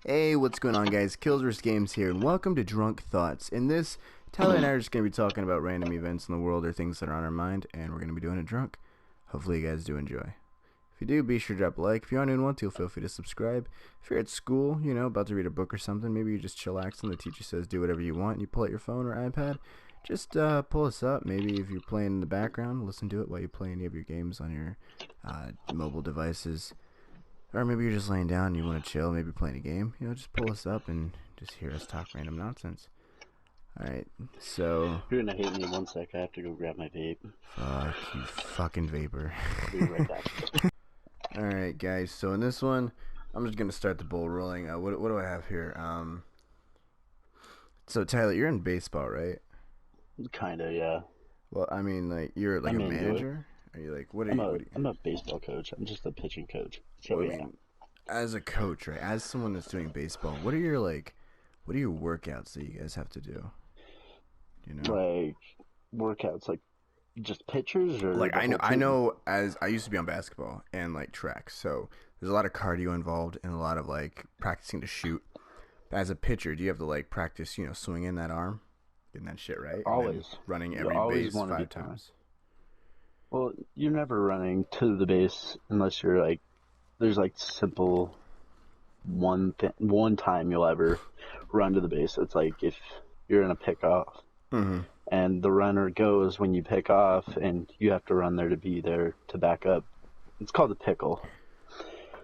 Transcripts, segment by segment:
Hey, what's going on, guys? Killsvsgames here, and welcome to Drunk Thoughts. In this, Tyler and I are just going to be talking about random events in the world or things that are on our mind, and we're going to be doing it drunk. Hopefully you guys do enjoy. If you do, be sure to drop a like. If you aren't in one, feel free to subscribe. If you're at school, about to read a book or something, maybe you're just chillaxing, the teacher says do whatever you want, and you pull out your phone or iPad, just pull us up. Maybe if you're playing in the background, listen to it while you play any of your games on your mobile devices. Or maybe you're just laying down and you want to chill, maybe playing a game. Just pull us up and just hear us talk random nonsense. Alright, so... You're gonna hate me in 1 sec. I have to go grab my vape. Fuck, you fucking vapor. I'll be right back. Alright, guys, so in this one, I'm just gonna start the ball rolling. What do I have here? So, Tyler, you're in baseball, right? Kinda, yeah. Well, I mean, like, you're like I'm a into it. manager? Are you like, what are you... I'm a baseball coach. I'm just a pitching coach. So I yeah. mean, as a coach, right? As someone that's doing baseball, what are your workouts that you guys have to do? Like workouts, like just pitchers or Like the whole I team? know as I used to be on basketball and like track, so there's a lot of cardio involved and a lot of like practicing to shoot. As a pitcher, do you have to like practice, swinging that arm, getting that shit right, and then Always. running You every always base want to be 5 times? Well, you're never running to the base unless you're like there's like simple one time you'll ever run to the base. It's like if you're in a pickoff. Mm-hmm. And the runner goes when you pick off, and you have to run there to be there to back up. It's called a pickle.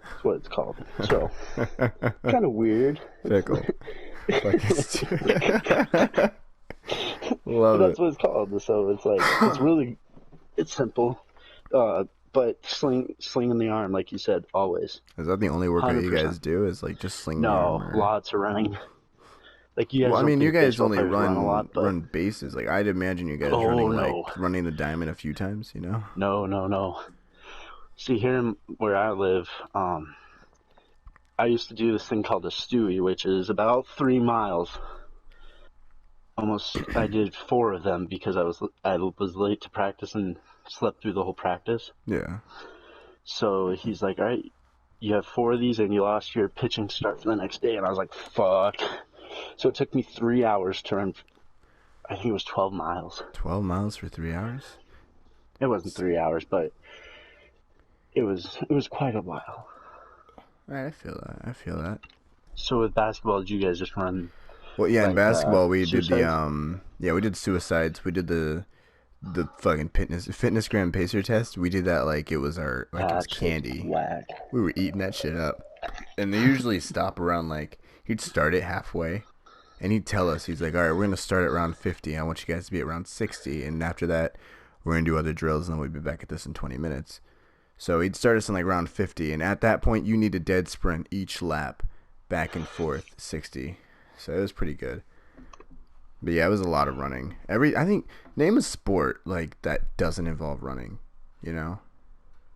That's what it's called. So, kind of weird. Pickle. Fucking stupid. But Love that's it. what it's called. So it's like it's simple, but slinging the arm, like you said, always. Is that the only workout you 100%. guys do? Is like just sling the No, arm? Or... lots of running. Like you guys Well, I don't mean, you think guys baseball only players run a run lot, but bases. Like I'd imagine you guys oh running no, running the diamond a few times. no. See, here where I live, I used to do this thing called a Stewie, which is about 3 miles. Almost, I did 4 of them because I was late to practice and slept through the whole practice. Yeah. So he's like, "All right, you have 4 of these, and you lost your pitching start for the next day." And I was like, "Fuck!" So it took me 3 hours to run. I think it was 12 miles. 12 miles for 3 hours? It wasn't 3 hours, but it was quite a while. Right, I feel that. So with basketball, did you guys just run? Well, yeah, in Like basketball we did suicides? we did suicides. We did the fucking fitness gram pacer test. We did that like it was our like it was That shit's candy. whack. We were eating that shit up. And they usually stop around like he'd start it halfway. And he'd tell us, he's like, all right, we're going to start at round 50. I want you guys to be at round 60. And after that, we're going to do other drills. And then we'd be back at this in 20 minutes. So he'd start us in like round 50. And at that point, you need a dead sprint each lap back and forth 60. So it was pretty good. But yeah, it was a lot of running. I think, name a sport like that doesn't involve running,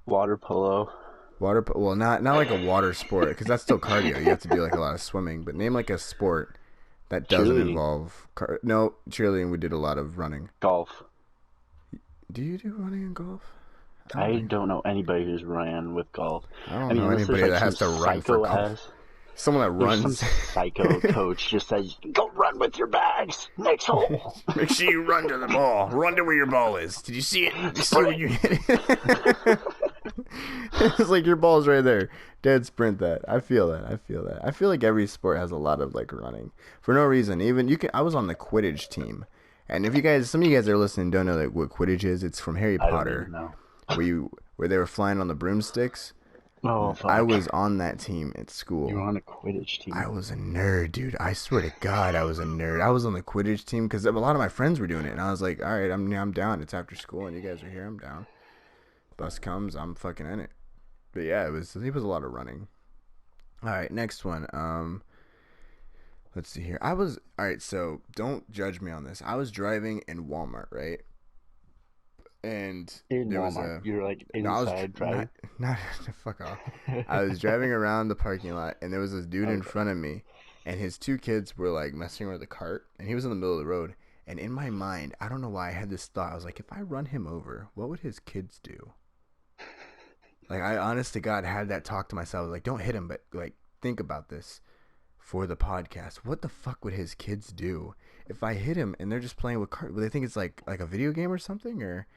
Water polo. Well, not like a water sport, because that's still cardio. You have to do like a lot of swimming. But name like a sport that doesn't Cheerleading. involve no, cheerleading. We did a lot of running. Golf. Do you do running in golf? I don't know anybody who's ran with golf. I don't I mean, know unless there's anybody like that has to some run for psycho golf. ass. Someone that There's some runs. psycho coach just says, "Go run with your bags. Next hole." Make sure you run to the ball. Run to where your ball is. Did you see it? Did you see where you hit it? It's like your ball's right there. Dead sprint that. I feel that. I feel like every sport has a lot of like running for no reason. Even I was on the Quidditch team, and if you guys, some of you guys that are listening don't know like what Quidditch is. It's from Harry I don't Potter, even know. where they were flying on the broomsticks. Oh, fuck. I was on that team at school. You were on a Quidditch team. I was a nerd, dude. I swear to God, I was a nerd. I was on the Quidditch team because a lot of my friends were doing it, and I was like, all right, I'm down. It's after school, and you guys are here. I'm down. Bus comes, I'm fucking in it. But yeah, it was a lot of running. All right, next one. Let's see here. All right. So don't judge me on this. I was driving in Walmart, right? And In there Walmart. was You're like no, I was inside driving. not fuck off. I was driving around the parking lot, and there was this dude in front of me, and his 2 kids were like messing with the cart, and he was in the middle of the road. And in my mind, I don't know why I had this thought. I was like, if I run him over, what would his kids do? Like, I honest to God had that talk to myself. I was like, don't hit him, but like, think about this. for the podcast. What the fuck would his kids do if I hit him and they're just playing with cards? Would they think it's like a video game or something, or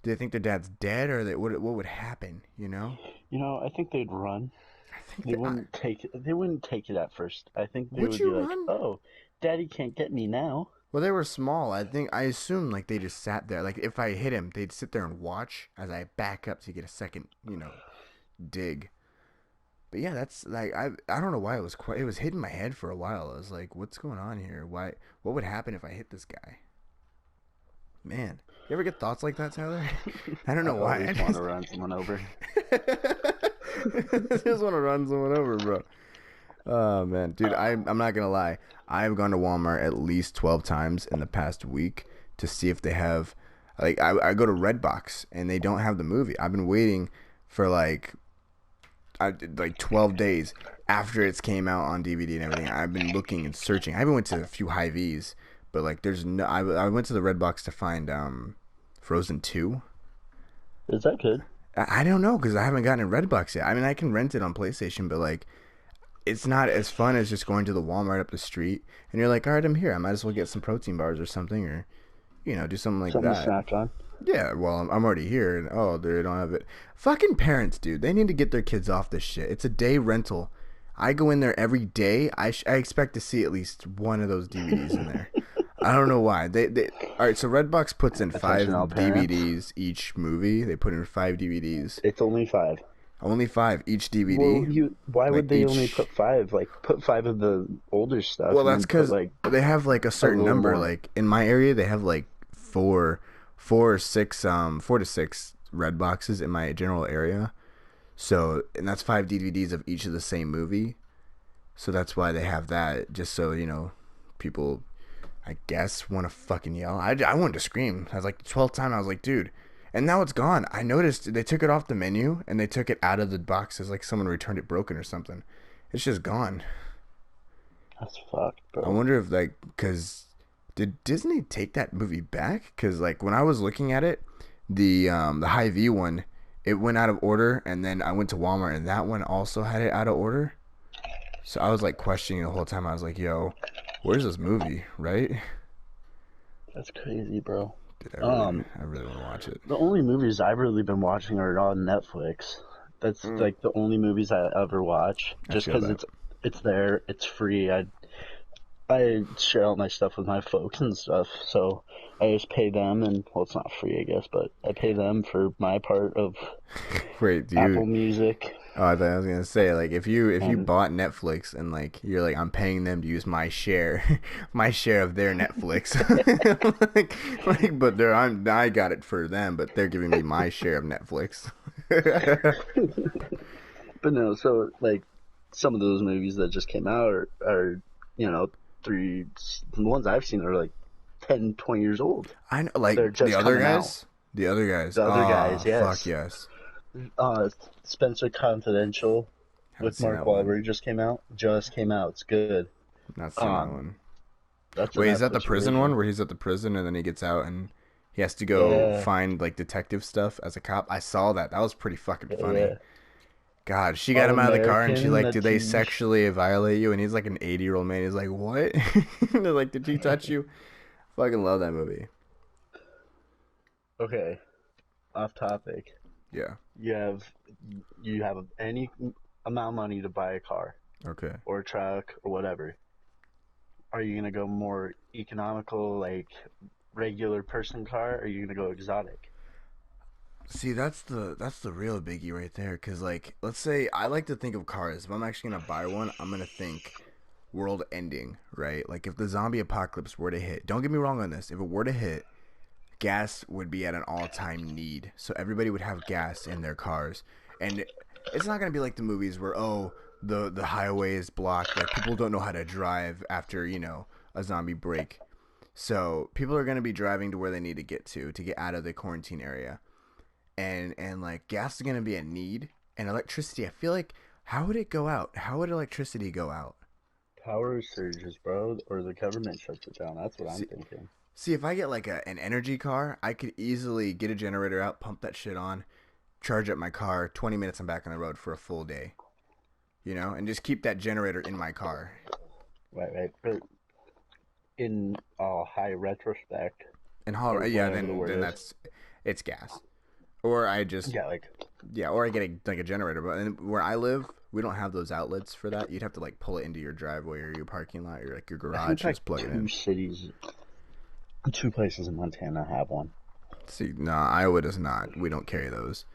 do they think their dad's dead, or what would happen? You know? I think they'd run. I think They that wouldn't take it. They wouldn't take it at first. I think they would would be you like, run? "Oh, Daddy can't get me now." Well, they were small. I assume like they just sat there. Like if I hit him, they'd sit there and watch as I back up to get a second, dig. But yeah, that's like I don't know why it was hitting my head for a while. I was like, what's going on here? What would happen if I hit this guy? Man, you ever get thoughts like that, Tyler? I don't know why. I just want to run someone over. I just want to run someone over, bro. Oh man, dude, I'm not gonna lie. I've gone to Walmart at least 12 times in the past week to see if they have, like, I go to Redbox and they don't have the movie. I've been waiting for like 12 days after it's came out on DVD and everything. I've been looking and searching. I even went to a few Hy-Vees, but like there's no. I went to the Redbox to find Frozen 2. Is that good? I don't know because I haven't gotten a Redbox yet. I mean, I can rent it on PlayStation, but like, it's not as fun as just going to the Walmart up the street and you're like, all right, I'm here. I might as well get some protein bars or something, or do something like Something that. to snack on. Yeah, well, I'm already here, and they don't have it. Fucking parents, dude, they need to get their kids off this shit. It's a day rental. I go in there every day. I expect to see at least one of those DVDs in there. I don't know why. They all right. So Redbox puts in 5 DVDs each movie. They put in 5 DVDs. It's only 5. Only 5 each DVD. Well, why would they only put 5? Like, put 5 of the older stuff. Well, that's because they have like a certain number. More. Like in my area, they have like 4 to 6 red boxes in my general area. So, and that's 5 DVDs of each of the same movie. So that's why they have that, just so people, I guess, want to fucking yell. I wanted to scream. I was like, the 12th time, I was like, dude. And now it's gone. I noticed they took it off the menu and they took it out of the boxes, like someone returned it broken or something. It's just gone. That's fucked, bro. I wonder if because did Disney take that movie back? Because like when I was looking at it, the Hy-Vee one, it went out of order, and then I went to Walmart and that one also had it out of order. So I was like questioning the whole time. I was like, yo, where's this movie, right? That's crazy, bro. Dude, I really want to watch it. The only movies I've really been watching are on Netflix. That's like the only movies I ever watch. Just because it's there, it's free. I share all my stuff with my folks and stuff, so I just pay them, and well, it's not free, I guess, but I pay them for my part of Apple Music. Oh, I thought I was gonna say, like, if you bought Netflix and like you're like, I'm paying them to use my share of their Netflix, but I got it for them, but they're giving me my share of Netflix. But no, so like some of those movies that just came out are the ones I've seen are like 10, 20 years old. I know, like the other guys. Yes. Fuck yes. Spencer Confidential with Mark Wahlberg just came out. It's good. Not seen that one. Wait, is that the prison one where he's at the prison and then he gets out and he has to go find like detective stuff as a cop? I saw that. That was pretty fucking funny. Yeah. God, she got him out of the car and she's like, did they sexually violate you? And he's like an 80-year-old man. He's like, what? And they're like, did she touch you? Fucking love that movie. Okay. Off topic. Yeah. You have any amount of money to buy a car. Okay. Or a truck or whatever. Are you going to go more economical, like regular person car, or are you going to go exotic? See, that's the real biggie right there. Because, like, let's say I like to think of cars. If I'm actually going to buy one, I'm going to think world ending, right? Like, if the zombie apocalypse were to hit, don't get me wrong on this. If it were to hit, gas would be at an all-time need. So everybody would have gas in their cars. And it's not going to be like the movies where, the highway is blocked. Like, people don't know how to drive after, a zombie break. So people are going to be driving to where they need to get out of the quarantine area. And like gas is going to be a need, and electricity, I feel like, how would it go out? How would electricity go out? Power surges, bro, or the government shuts it down. That's what I'm thinking. See, if I get like an energy car, I could easily get a generator out, pump that shit on, charge up my car, 20 minutes I'm back on the road for a full day. And just keep that generator in my car. right. But in high retrospect, In or Colorado, yeah, whatever the word then is, it's gas. Or I just yeah, like or I get a generator. But where I live, we don't have those outlets for that. You'd have to like pull it into your driveway or your parking lot or like your I think garage and like just plug it in. two places in Montana have one. See, no, Iowa does not. We don't carry those.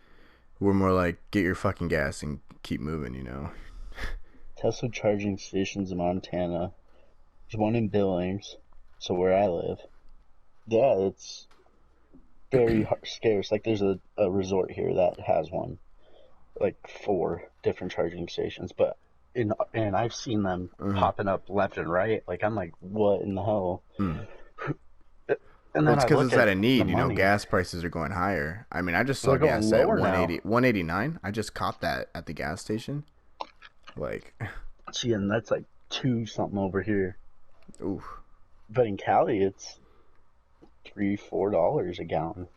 We're more like get your fucking gas and keep moving. Tesla charging stations in Montana. There's one in Billings, so where I live. Yeah, it's very scarce. Like there's a resort here that has one, like four different charging stations, but and I've seen them Uh-huh. popping up left and right. Like I'm like, what in the hell? Mm. And Well, then it's I because look it's at out of the need. money. Gas prices are going higher. I mean, I just saw They're going gas at lower now. 189. I just copped that at the gas station. Like, See, and that's like two something over here. oof. But in Cali, it's $3-4 a gallon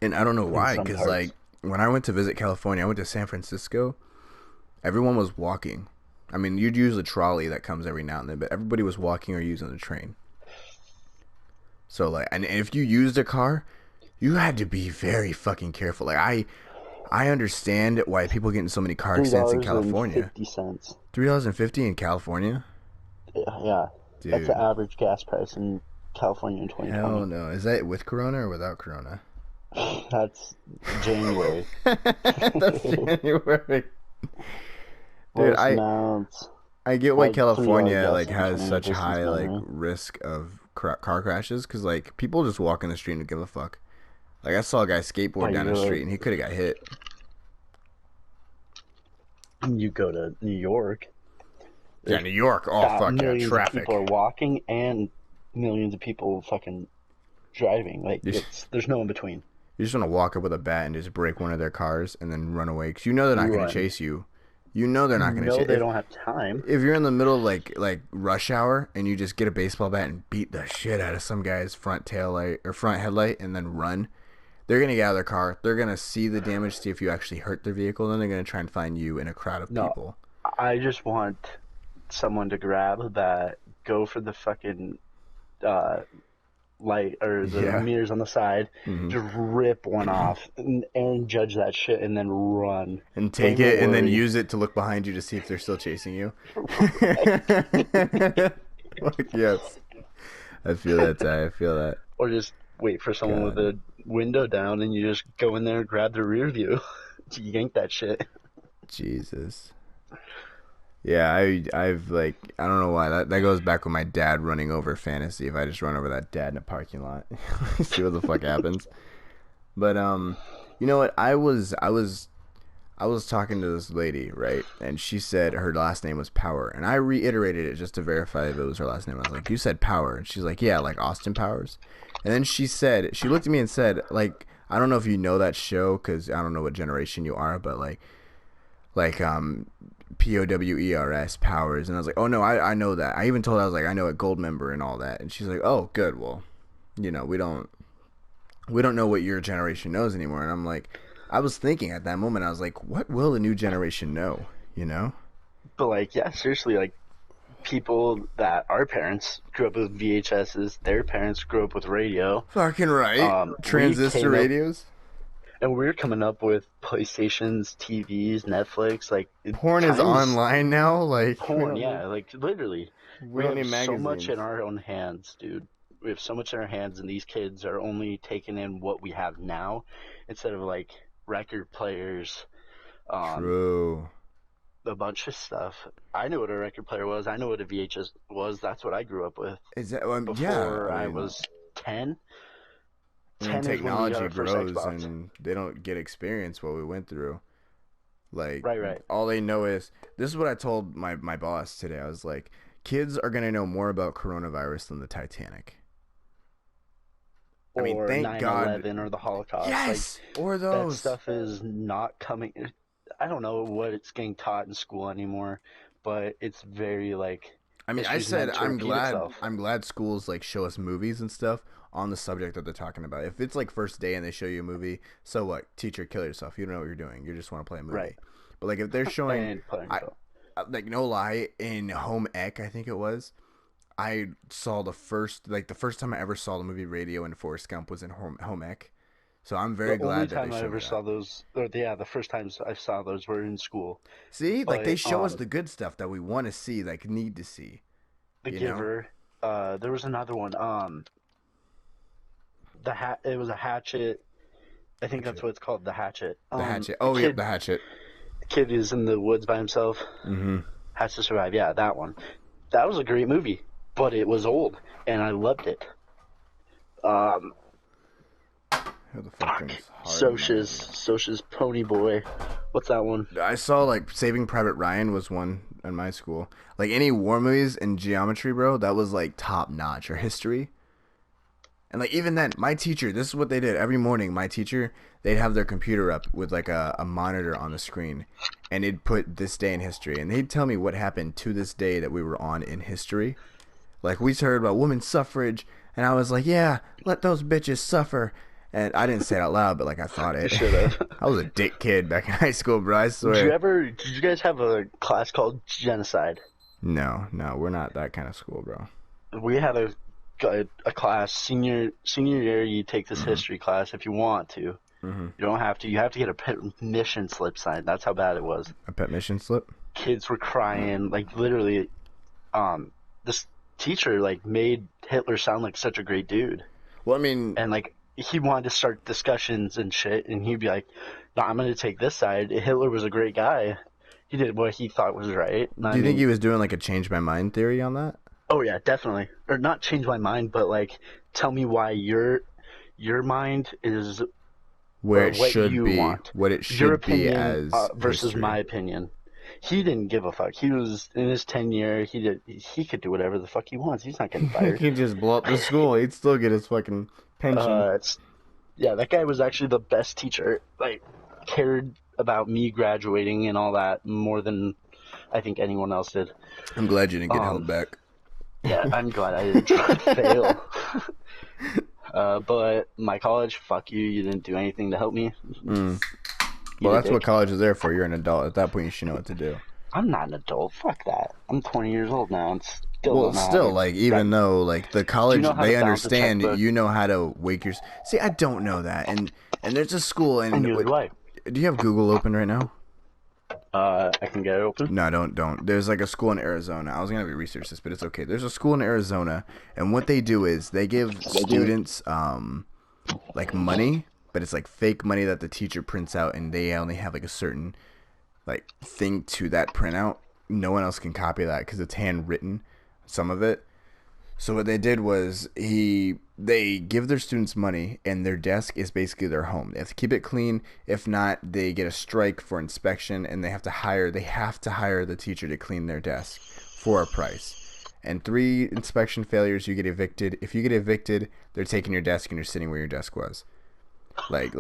And I don't know in why, some because parts. like when I went to visit California, I went to San Francisco. Everyone was walking. I mean, you'd use a trolley that comes every now and then, but everybody was walking or using the train. So like, and if you used a car, you had to be very fucking careful. Like I understand why people get in so many car Three accidents in dollars and California. 50 cents. $3.50 in California, Yeah, that's the dude. average gas price in California in Hell 2020. no. Is that with Corona or without Corona? That's January. That's January. Dude, Lowest amounts, I get why like $3 California like has gasoline from such distance high like memory. risk of car crashes because like people just walk in the street and give a fuck. Like I saw a guy skateboard But down the you're street like, and he could have got hit. you go to New York, Yeah, there's New York. Oh fuck yeah, millions of people traffic. are walking and millions of people fucking driving. Like You just, there's no in between. you just want to walk up with a bat and just break one of their cars and then run away because you know they're not going to Run. chase you. You know they're You not going to know chase. they don't have time. If you're in the middle of like rush hour and you just get a baseball bat and beat the shit out of some guy's front tail light or front headlight and then run, they're gonna get out of their car. They're gonna see the damage, see if you actually hurt their vehicle, then they're gonna try and find you in a crowd of No, people. I just want someone to grab that, go for the fucking uh, light or the Yeah. mirrors on the side, Mm-hmm. just rip one off and judge that shit and then run. And Don't take even it and then worry. use it to look behind you to see if they're still chasing you. Right. Like, yes. I feel that, Ty. I feel that. Or just wait for someone with God. a window down and you just go in there and grab the rear view. You yank that shit. Jesus. Yeah, I've like I don't know why that goes back with my dad running over fantasy. If I just run over that dad in a parking lot, see what the fuck happens. But you know what? I was talking to this lady, right? And she said her last name was Power. And I reiterated it just to verify if it was her last name. I was like, "You said Power." And she's like, "Yeah, like Austin Powers." And then she looked at me and said, like, I don't know if you know that show cuz I don't know what generation you are, but like Powers Powers. And I was like, "Oh no, I know that." I even told her I was like, "I know it, Gold Member and all that." And she's like, "Oh, good. Well, we don't know what your generation knows anymore." And I'm like, I was thinking at that moment, I was like, what will the new generation know? You know? But like, yeah, seriously, like people that our parents grew up with VHSs, their parents grew up with radio. Fucking right. We Transistor came up radios. and we're coming up with PlayStations, TVs, Netflix, like Porn is times online now. Like we porn, don't need yeah, like literally. we We don't have need so much magazines. in our own hands, dude. We have so much in our hands, and these kids are only taking in what we have now instead of like record players, um, True. a bunch of stuff. I knew what a record player was. I know what a VHS was. That's what I grew up with Is that yeah, before I I mean was 10. I mean 10 is when we got technology our first grows Xbox. and they don't get experience what we went through. Like Right. all they know is this is what I told my boss today. I was like, kids are gonna know more about coronavirus than the Titanic. I mean, Or thank God. 9/11 or the Holocaust. Like, Yes, or that those. stuff is not coming. I don't know what it's getting taught in school anymore, but it's very like I mean, I history's said meant to repeat itself. I'm glad schools like show us movies and stuff on the subject that they're talking about. If it's like first day and they show you a movie, so what? Teacher, kill yourself. You don't know what you're doing. You just want to play a movie. Right. But like if they're showing, And putting I like no lie in home ec, I think it was. I saw the first time I ever saw the movie Radio and Forrest Gump was in home ec. So I'm The very only glad that they time I showed me ever that. saw those, or yeah, the first times I saw those were in school. See, like they But show us the good stuff that we want to see, like need to see. The You know? Giver, there was another one. It was a Hatchet. I think that's Hatchet. what it's called, the Hatchet. The Hatchet. The Oh, yep, the Hatchet. kid is in the woods by himself, Mm-hmm. has to survive. Yeah, that one. That was a great movie, but it was old, and I loved it. Who the fuck is Socia's Pony Boy. What's that one? I saw like Saving Private Ryan was one in my school. Like any war movies in geometry, bro, that was like top notch, or history. And like even then, my teacher, this is what they did every morning. My teacher, they'd have their computer up with like a monitor on the screen, and it'd put this day in history, and they'd tell me what happened to this day that we were on in history. Like we heard about women's suffrage, and I was like, yeah, let those bitches suffer. And I didn't say it out loud, but like I thought it. You should have. I was a dick kid back in high school, bro. I swear. Did you guys have a class called Genocide? No, we're not that kind of school, bro. We had a class senior year. You take this history class if you want to. Mm-hmm. You don't have to. You have to get a permission slip signed. That's how bad it was. A permission slip? Kids were crying, like literally. This teacher like made Hitler sound like such a great dude. Well, I mean, and like he wanted to start discussions and shit, and he'd be like, "No, I'm gonna take this side. Hitler was a great guy. He did what he thought was right." Do you think he was doing like a change my mind theory on that? Oh yeah, definitely. Or not change my mind, but like tell me why your mind is where it what should you be, want. what it should Your be opinion as versus history. my opinion. He didn't give a fuck. He was in his tenure. He could do whatever the fuck he wants. He's not getting fired. He could just blow up the school. He'd still get his fucking pension. Yeah, that guy was actually the best teacher. Like, cared about me graduating and all that more than I think anyone else did. I'm glad you didn't get held back. Yeah, I'm glad I didn't fail. But my college, fuck you. You didn't do anything to help me. Well, that's what college is there for. You're an adult. At that point, you should know what to do. I'm not an adult. Fuck that. I'm 20 years old now. And still like, even though, like, the college, they understand you know how to wake your... See, I don't know that. And there's a school... And neither do I. Do you have Google open right now? I can get it open. No, don't. There's like a school in Arizona. I was gonna research this, but it's okay. There's a school in Arizona, and what they do is they give students like money, but it's like fake money that the teacher prints out, and they only have like a certain like thing to that printout. No one else can copy that because it's handwritten, some of it. So what they did was they give their students money, and their desk is basically their home. They have to keep it clean. If not, they get a strike for inspection, and they have to hire the teacher to clean their desk for a price. And 3 inspection failures, you get evicted. If you get evicted, they're taking your desk and you're sitting where your desk was. Like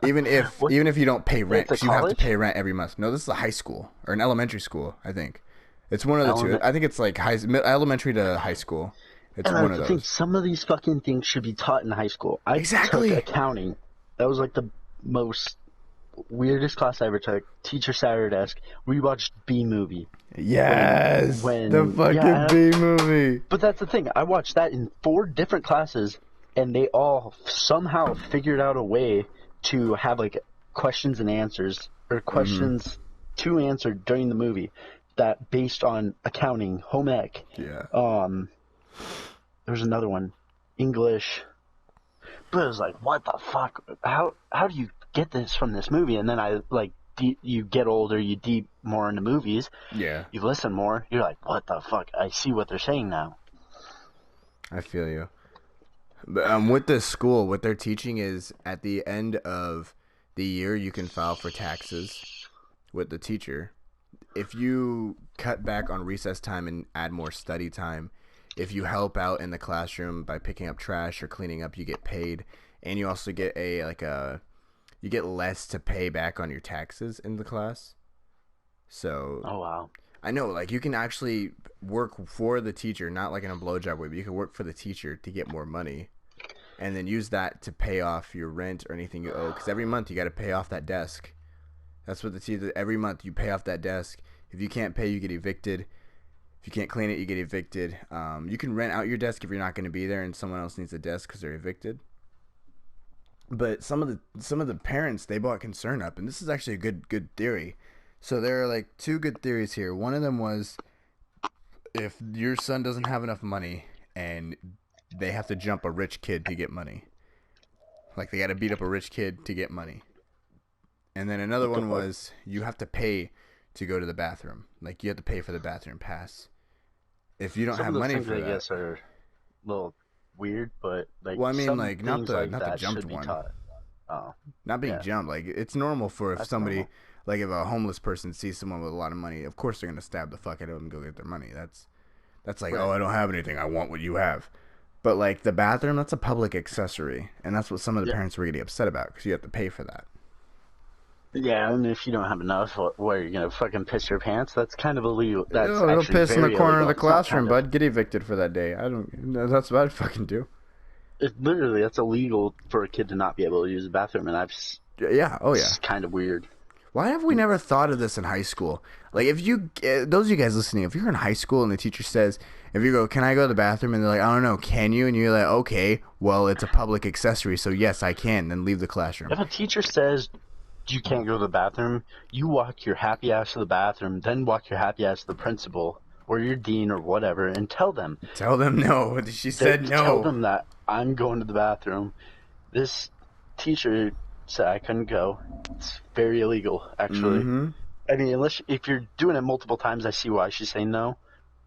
even if you don't pay rent, because you have to pay rent every month. No, this is a high school or an elementary school. I think it's one of the two. I think it's like elementary to high school. It's one of those. I think some of these fucking things should be taught in high school. I took accounting. That was like the most weirdest class I ever took. Teacher sat at her desk. We watched B-movie. Yes, the fucking B-movie. But that's the thing. I watched that in 4 different classes, and they all somehow figured out a way to have like questions and answers, or questions to answer during the movie, that based on accounting, home ec. Yeah. There's another one, English. But it was like, what the fuck? How do you get this from this movie? And then you get older, you deep more into movies. Yeah. You listen more. You're like, what the fuck? I see what they're saying now. I feel you. But with this school, what they're teaching is at the end of the year, you can file for taxes with the teacher. If you cut back on recess time and add more study time, if you help out in the classroom by picking up trash or cleaning up, you get paid, and you also get you get less to pay back on your taxes in the class. So, oh wow, I know, like, you can actually work for the teacher, not like in a blowjob way, but you can work for the teacher to get more money, and then use that to pay off your rent or anything you owe. Because every month you got to pay off that desk. That's what the teacher. Every month you pay off that desk. If you can't pay, you get evicted. If you can't clean it, you get evicted. You can rent out your desk if you're not going to be there and someone else needs a desk because they're evicted. But some of the parents, they brought concern up, and this is actually a good theory. So there are like two good theories here. One of them was if your son doesn't have enough money and they have to jump a rich kid to get money. Like they got to beat up a rich kid to get money. And then another one was you have to pay to go to the bathroom. Like you have to pay for the bathroom pass. If you don't have money for that, I guess are a little weird, but like well, I mean, like not the jumped one. Oh, not being jumped. Like it's normal for if somebody, normal. Like if a homeless person sees someone with a lot of money, of course they're gonna stab the fuck out of them and go get their money. That's like, right. Oh, I don't have anything. I want what you have. But like the bathroom, that's a public accessory, and that's what some of the parents were getting upset about because you have to pay for that. Yeah, and if you don't have enough, what are you gonna fucking piss your pants? That's kind of illegal. That's don't piss in the corner illegal. Of the classroom, bud. Get evicted for that day. That's what I'd fucking do. That's illegal for a kid to not be able to use the bathroom, and it's kind of weird. Why have we never thought of this in high school? Like, if you, those of you guys listening, if you're in high school and the teacher says, if you go, can I go to the bathroom? And they're like, I don't know, can you? And you're like, okay, well, it's a public accessory, so yes, I can. Then leave the classroom. If a teacher says you can't go to the bathroom, you walk your happy ass to the bathroom, then walk your happy ass to the principal or your dean or whatever and tell them. Tell them no. She said no. Tell them that I'm going to the bathroom. This teacher said I couldn't go. It's very illegal, actually. Mm-hmm. I mean, if you're doing it multiple times, I see why she's saying no.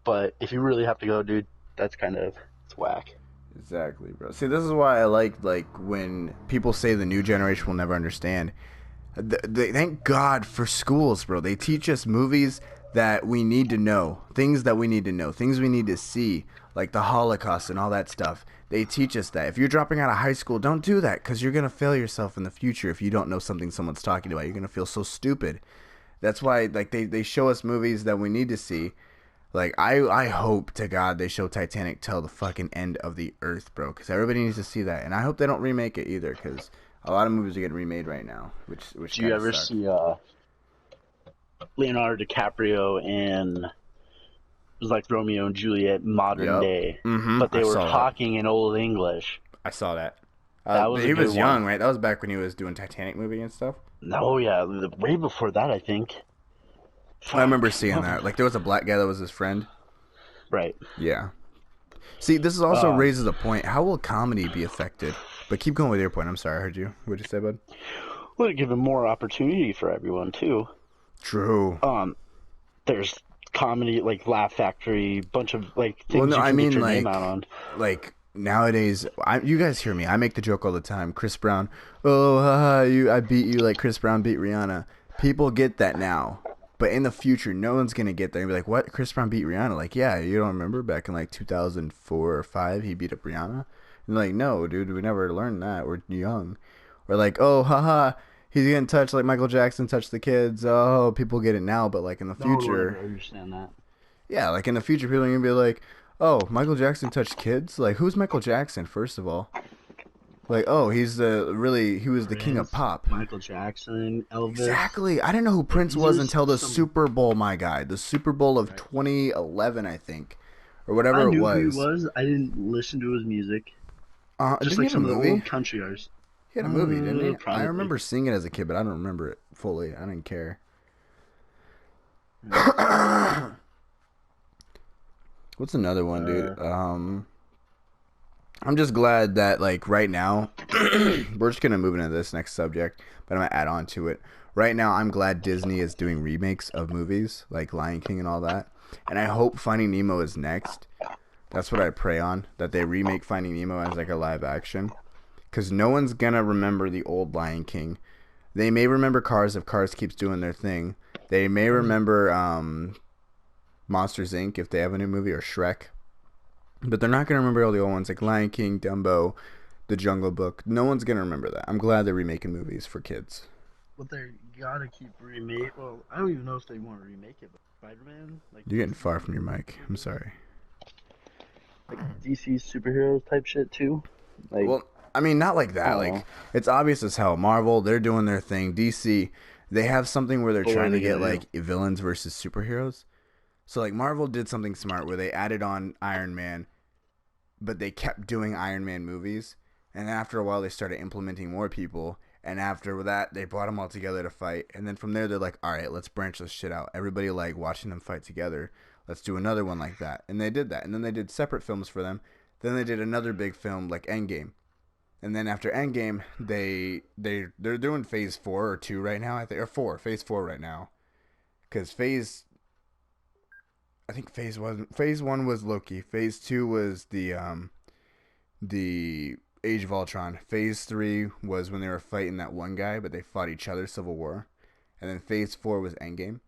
But if you really have to go, dude, it's whack. Exactly, bro. See, this is why I like when people say the new generation will never understand. Thank God for schools, bro. They teach us movies that we need to know, things that we need to know, things we need to see, like the Holocaust and all that stuff. They teach us that. If you're dropping out of high school, don't do that because you're going to fail yourself in the future if you don't know something someone's talking about. You're going to feel so stupid. That's why like they show us movies that we need to see. Like, I hope to God they show Titanic till the fucking end of the earth, bro, because everybody needs to see that. And I hope they don't remake it either because a lot of movies are getting remade right now, which do you ever see Leonardo DiCaprio in it was like Romeo and Juliet modern day, but they were talking in Old English. I saw that. He was young, right? That was back when he was doing Titanic movie and stuff. No, yeah, way before that, I think. I remember seeing that. Like there was a black guy that was his friend. Right. Yeah. See, this is also raises a point. How will comedy be affected? But keep going with your point. I'm sorry, I heard you. What'd you say, bud? Well, give him more opportunity for everyone too. True. There's comedy like Laugh Factory, bunch of like things you can get your name out on. Like nowadays, you guys hear me. I make the joke all the time. Chris Brown. Oh, haha, I beat you like Chris Brown beat Rihanna. People get that now. But in the future, no one's going to get there and be like, what? Chris Brown beat Rihanna? Like, yeah, you don't remember back in like 2004 or 5, he beat up Rihanna? And like, no, dude, we never learned that. We're young. We're like, oh, haha, he's getting touched like Michael Jackson touched the kids. Oh, people get it now. But like in the future. I understand that. Yeah, like in the future, people are going to be like, oh, Michael Jackson touched kids? Like, who's Michael Jackson, first of all? Like, oh, he was the king of pop. Michael Jackson, Elvis. Exactly. I didn't know who Prince was until the Super Bowl, my guy. The Super Bowl of 2011, I think. Or whatever it was. I knew who he was. I didn't listen to his music. Just like some of the old country artists. He had a movie, didn't he? Probably. I remember seeing it as a kid, but I don't remember it fully. I didn't care. What's another one, dude? I'm just glad that, like, right now, we're just going to move into this next subject, but I'm going to add on to it. Right now, I'm glad Disney is doing remakes of movies, like Lion King and all that. And I hope Finding Nemo is next. That's what I pray on, that they remake Finding Nemo as, like, a live action. Because no one's going to remember the old Lion King. They may remember Cars if Cars keeps doing their thing. They may remember Monsters, Inc. if they have a new movie, or Shrek. But they're not going to remember all the old ones like Lion King, Dumbo, The Jungle Book. No one's going to remember that. I'm glad they're remaking movies for kids. But they got to keep remake. Well, I don't even know if they want to remake it, but Spider-Man? Like, you're getting far from your mic. I'm sorry. Like DC superheroes type shit too? Like, well, I mean, not like that. Like, it's obvious as hell. Marvel, they're doing their thing. DC, they have something where they're trying to get, like, villains versus superheroes. So like Marvel did something smart where they added on Iron Man, but they kept doing Iron Man movies. And after a while, they started implementing more people. And after that, they brought them all together to fight. And then from there, they're like, all right, let's branch this shit out. Everybody like watching them fight together. Let's do another one like that. And they did that. And then they did separate films for them. Then they did another big film like Endgame. And then after Endgame, they're doing Phase 4 or 2 right now, I think, or 4, Phase 4 right now. Because I think Phase 1 was Loki. Phase 2 was the Age of Ultron. Phase 3 was when they were fighting that one guy, but they fought each other, Civil War. And then Phase 4 was Endgame.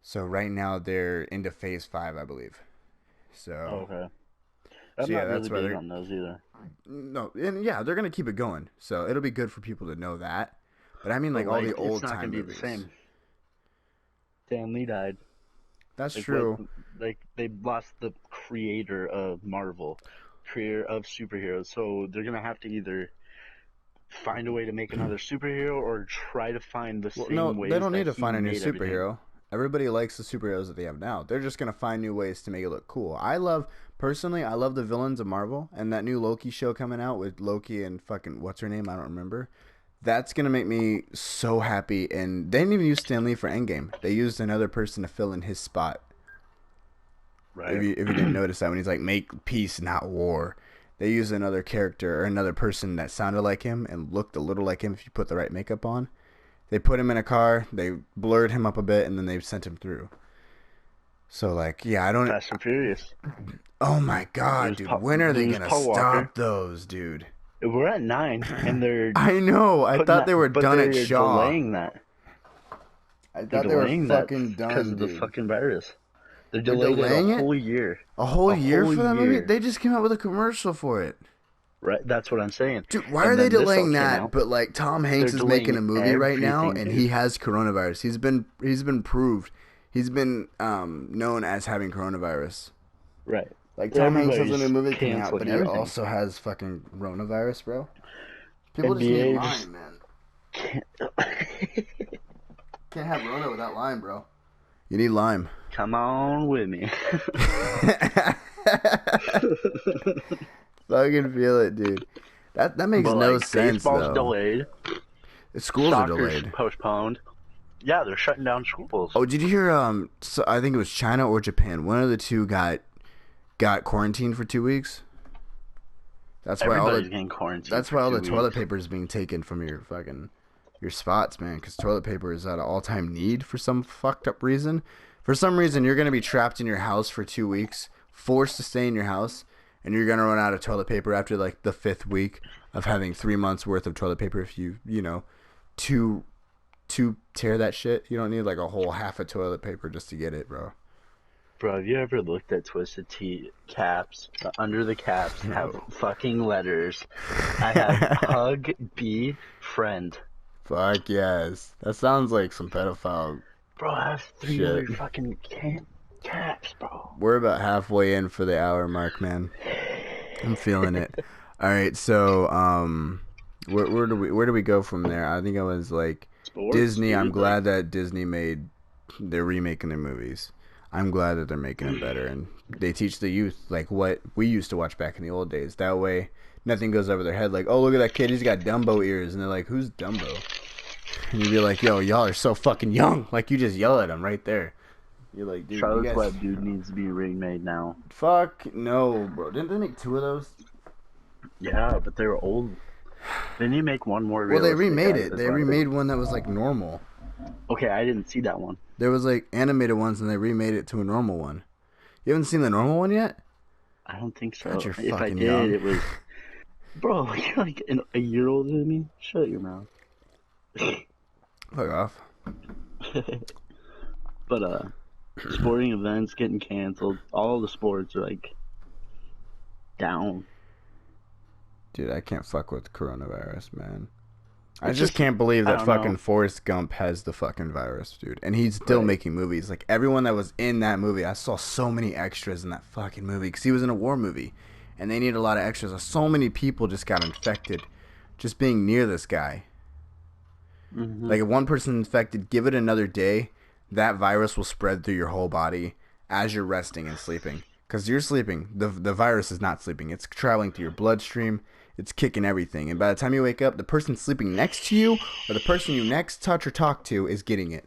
So right now they're into Phase 5, I believe. So Okay. I'm not really big on those either. No, and yeah, they're gonna keep it going. So it'll be good for people to know that. But I mean, like all the old time movies. It's not gonna be the same. Stan Lee died. That's true. They lost the creator of Marvel, creator of superheroes. So they're gonna have to either find a way to make another superhero or try to find the same ways. They don't need to find a new superhero. Everybody likes the superheroes that they have now. They're just gonna find new ways to make it look cool. Personally, I love the villains of Marvel, and that new Loki show coming out with Loki and fucking what's her name? I don't remember. That's gonna make me so happy. And they didn't even use Stan Lee for Endgame. They used another person to fill in his spot. Right. If you didn't notice that, when he's like, "Make peace, not war," they used another character or another person that sounded like him and looked a little like him if you put the right makeup on. They put him in a car, they blurred him up a bit, and then they sent him through. So, like, yeah, I don't... Fast and Furious. Oh, my God, dude. When are they going to stop those, dude? We're at 9, and they're... I know. I thought they were done at Shaw. They're delaying that. I thought they were fucking done, because of the fucking virus. They're delaying it a whole year. A whole year for that movie? They just came out with a commercial for it. Right, that's what I'm saying. Dude, why are they delaying that? But like Tom Hanks is making a movie right now, and he has coronavirus. He's been proved. He's been known as having coronavirus. Right. Like Tom Hanks has a new movie coming out, but he also has fucking coronavirus, bro. People just need lime, man. Can't have Rona without lime, bro. You need lime. Come on with me. Fucking feel it, dude. That makes no sense, baseball's though. Delayed. Schools are delayed. Postponed. Yeah, they're shutting down schools. Oh, did you hear? So I think it was China or Japan. One of the two got quarantined for 2 weeks. That's why everybody's getting quarantined. That's why all the toilet paper is being taken from your spots, man. Because toilet paper is at an all-time need for some fucked up reason. For some reason, you're gonna be trapped in your house for 2 weeks, forced to stay in your house. And you're gonna run out of toilet paper after like the 5th week of having 3 months worth of toilet paper. If you to tear that shit, you don't need like a whole half of toilet paper just to get it, bro. Bro, have you ever looked at Twisted Tea caps? Under the caps have fucking letters. I have hug B friend. Fuck yes, that sounds like some pedophile. Bro, I have 3 other fucking caps, bro. We're about halfway in for the hour mark, man. I'm feeling it. All right, so where do we go from there? I think I was like Disney. I'm glad that Disney they're remaking their movies. I'm glad that they're making them better, and they teach the youth like what we used to watch back in the old days. That way, nothing goes over their head. Like, oh, look at that kid, he's got Dumbo ears, and they're like, who's Dumbo? And you'd be like, yo, y'all are so fucking young. Like, you just yell at them right there. You're like, dude, Charlotte's Web, dude, needs to be remade now. Fuck no, bro. Didn't they make 2 of those? Yeah, but they were old. Didn't you make one more? Well, they remade it. They remade one that was like normal. Okay, I didn't see that one. There was like animated ones, and they remade it to a normal one. You haven't seen the normal one yet? I don't think so. God, you're if I did, young. it was. Bro, you're like a year older than me. Shut your mouth. Fuck off. But sporting events getting canceled. All the sports are like down. Dude, I can't fuck with coronavirus, man. I just can't believe that fucking Forrest Gump has the fucking virus, dude. And he's still making movies. Like, everyone that was in that movie, I saw so many extras in that fucking movie. Because he was in a war movie. And they need a lot of extras. So many people just got infected just being near this guy. Mm-hmm. Like, if one person infected, give it another day, that virus will spread through your whole body. as you're resting and sleeping. Because you're sleeping, the virus is not sleeping. It's traveling through your bloodstream. It's kicking everything. And by the time you wake up, the person sleeping next to you or the person you next touch or talk to is getting it.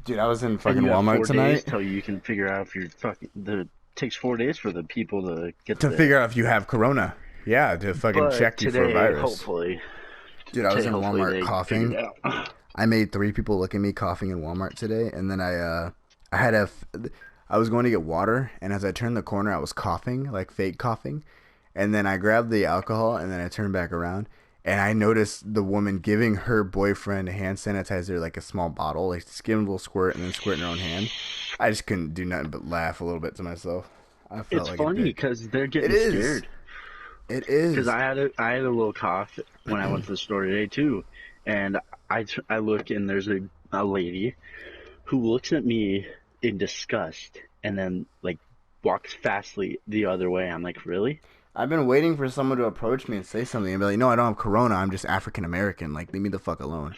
Dude, I was in fucking And you have Walmart 4 days tonight till you can figure out if you're fucking. It takes 4 days for the people to get to figure out if you have corona. Yeah, to fucking But check you for a today, virus. hopefully, Dude, I was in hopefully Walmart they coughing. figured it out. I made 3 people look at me coughing in Walmart today, and then I was going to get water, and as I turned the corner, I was coughing, like fake coughing, and then I grabbed the alcohol, and then I turned back around, and I noticed the woman giving her boyfriend hand sanitizer, like a small bottle, like skim a little squirt, and then squirt in her own hand. I just couldn't do nothing but laugh a little bit to myself. I felt It's like funny a dick. because they're getting It is. scared. It Because is. I had a little cough when I went to the store today too, and I look and there's a lady who looks at me in disgust and then like walks fastly the other way. I'm like, really? I've been waiting for someone to approach me and say something and be like, no, I don't have corona. I'm just African American. Like, leave me the fuck alone.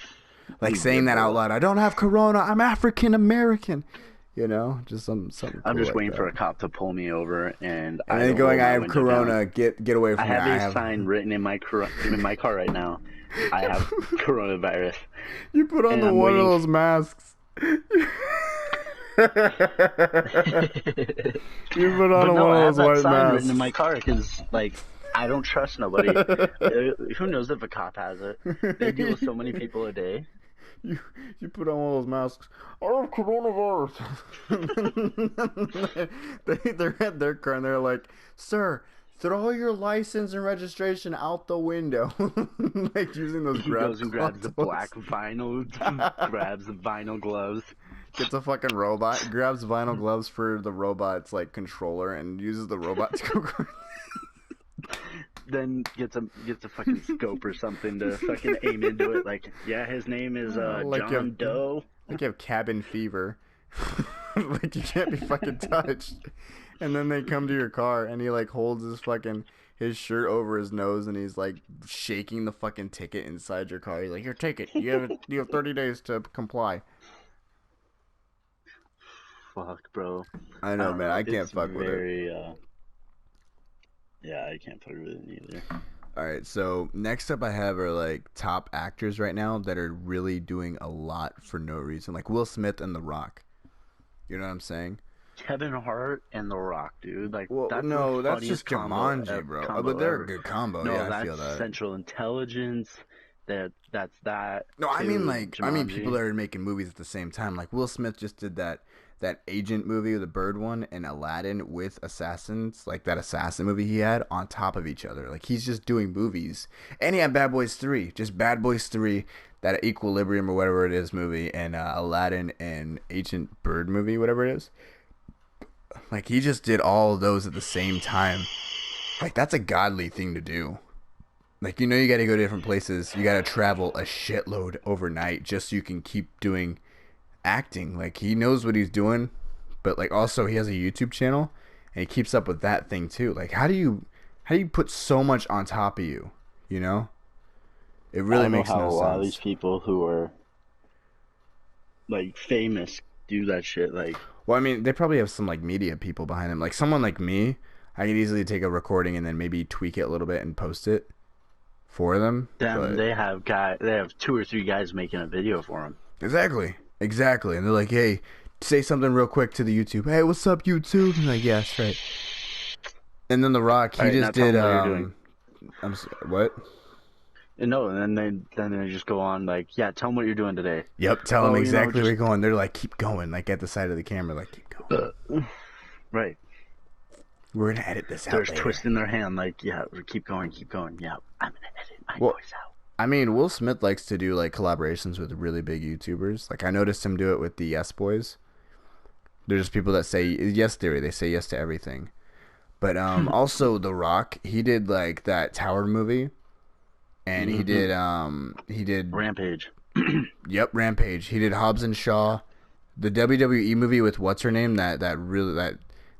Like, saying that out loud. I don't have corona. I'm African American. You know, just something. I'm cool just like waiting that. for a cop to pull me over, and then going, I have corona. Get away from I me. have a sign written in my car right now. I have coronavirus. You put on And I'm one of waiting. those masks. You put on But no, I one have of those that white sign written in my masks. car because, like, I don't trust nobody. Who knows if a cop has it? They deal with so many people a day. You put on one of those masks. I have coronavirus. They're at their car and they're like, "Sir, throw your license and registration out the window." Like using those He goes and grabs the gloves. black vinyl, grabs the vinyl gloves. Gets a fucking robot, grabs vinyl gloves for the robot's like controller, and uses the robot to go. Then gets a fucking scope or something to fucking aim into it. Like, yeah, his name is Like John Doe. Like you have cabin fever. Like you can't be fucking touched. And then they come to your car and he like holds his shirt over his nose and he's like shaking the fucking ticket inside your car. He's like, "Here, take it. You have 30 days to comply." Fuck, bro. I know, man. I can't It's fuck with it. very, yeah, I can't fuck with it either. All right, so next up I have are like top actors right now that are really doing a lot for no reason, like Will Smith and The Rock. You know what I'm saying? Kevin Hart and The Rock, dude. Like, Well, that's no, the that's funniest just Jumanji, bro. But they're ever. a good combo. No, Yeah, I that's feel that. Central Intelligence. That's that. No, I mean Jumanji. people that are making movies at the same time. Like Will Smith just did that agent movie, the bird one, and Aladdin with assassins, like that assassin movie he had on top of each other. Like he's just doing movies. And he had Bad Boys 3, just Bad Boys 3, that Equilibrium or whatever it is movie, and Aladdin and Agent Bird movie, whatever it is. Like he just did all of those at the same time. Like that's a godly thing to do. Like, you know, you got to go to different places. You got to travel a shitload overnight just so you can keep doing acting. Like, he knows what he's doing, but, like, also he has a YouTube channel, and he keeps up with that thing, too. Like, how do you put so much on top of you, you know? It really makes no sense. I don't know how a lot of these people who are, like, famous do that shit. Like, well, I mean, they probably have some, like, media people behind them. Like, someone like me, I could easily take a recording and then maybe tweak it a little bit and post it for them. they have 2 or 3 guys making a video for them. Exactly. And they're like, "Hey, say something real quick to the YouTube. Hey, what's up, YouTube?" And I'm like, yeah, that's right. And then The Rock, he just did what? No, and then they just go on like, yeah, tell them what you're doing today. Yep, tell them exactly where you're going. They're like, keep going, like at the side of the camera, like keep going. Right. We're gonna edit this out. They're later. Twisting their hand like, yeah, keep going. Yeah, I'm gonna edit my voice out. I mean, Will Smith likes to do like collaborations with really big YouTubers. Like I noticed him do it with the Yes Boys. They're just people that say yes theory. They say yes to everything. But also The Rock, he did like that Tower movie, and he did Rampage. Yep, Rampage. He did Hobbs and Shaw, the WWE movie with what's her name, that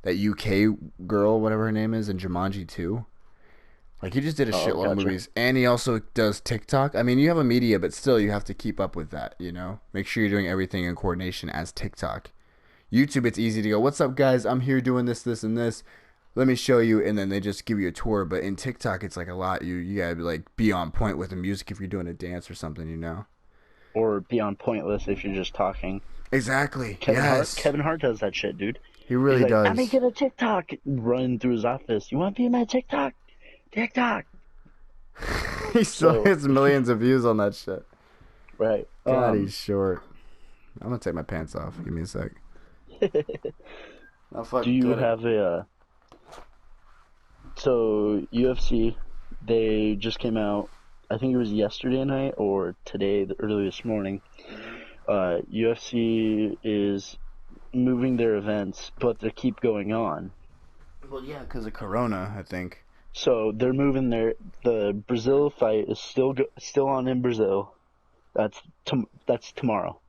UK girl, whatever her name is, in Jumanji 2. Like he just did a shitload of movies, and he also does TikTok. I mean, you have a media, but still, you have to keep up with that. You know, make sure you're doing everything in coordination as TikTok. YouTube, it's easy to go, "What's up, guys? I'm here doing this, this, and this. Let me show you," and then they just give you a tour. But in TikTok, it's like a lot. You gotta like be on point with the music if you're doing a dance or something, you know. Or beyond pointless if you're just talking. Exactly. Kevin Hart, Yes. Kevin Hart does that shit, dude. He He's really like, I'm does. making a TikTok, running through his office. You want to be in my TikTok? TikTok. He still So, gets millions of views on that shit. right. God, he's short. I'm gonna take my pants off. Give me a sec. Oh fuck. Do you Get it. have a? So UFC, they just came out. I think it was yesterday night or today, early this morning. UFC is moving their events, but they keep going on. Well, yeah, because of Corona, I think. So they're moving the Brazil fight is still on in Brazil. That's tomorrow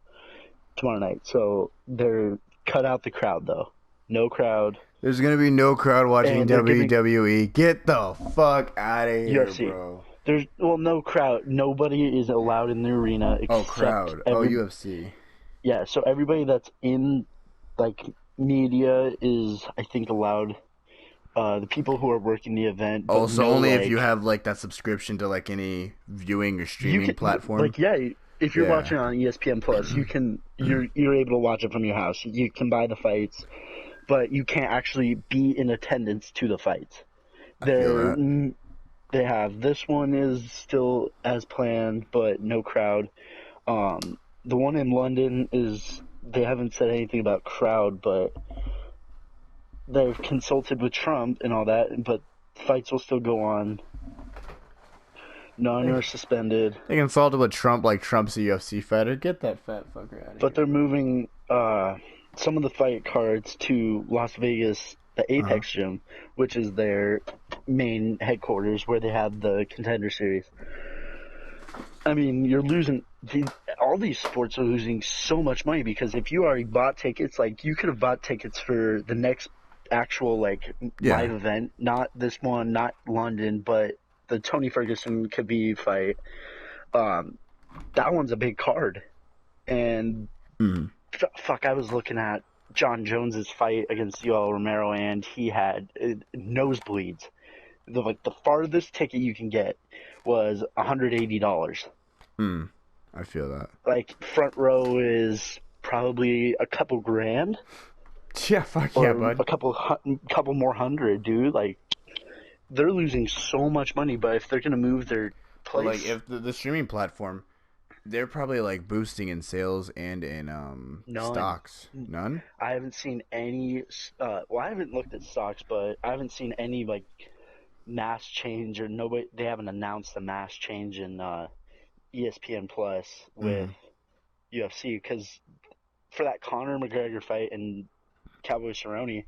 night. So they're cut out the crowd though. No crowd. There's gonna be no crowd watching And they're giving WWE. Get the fuck out of here, UFC. bro. There's no crowd. Nobody is allowed in the arena Oh, except crowd. Oh, UFC. Yeah, so everybody that's in like media is I think allowed. The people who are working the event, but Oh, so no, only if like, you have like that subscription to like any viewing or you streaming can platform. like, yeah, if you're Yeah. watching on ESPN Plus, you're able to watch it from your house. You can buy the fights, but you can't actually be in attendance to the fights. I feel that. They have this one is still as planned, but no crowd. The one in London is they haven't said anything about crowd, but they've consulted with Trump and all that, but fights will still go on. None are suspended. They consulted with Trump like Trump's a UFC fighter. Get that fat fucker out of But here. they're moving some of the fight cards to Las Vegas, the Apex Gym, which is their main headquarters where they have the Contender Series. I mean, you're losing. All these sports are losing so much money because if you already bought tickets, like you could have bought tickets for the next actual like live event, not this one, not London, but the Tony Ferguson Khabib fight. That one's a big card, and fuck, I was looking at John Jones's fight against Yoel Romero, and he had nosebleeds. The farthest ticket you can get was $180. I feel that. Like front row is probably a couple grand. Yeah, fuck Or yeah, bud. a couple more hundred, dude. Like they're losing so much money, but if they're gonna move their But place, like, if the streaming platform, they're probably like boosting in sales and in none. stocks. None. I haven't seen any. Well, I haven't looked at stocks, but I haven't seen any like mass change or nobody. They haven't announced a mass change in ESPN Plus with UFC because for that Conor McGregor fight and Cowboy Cerrone,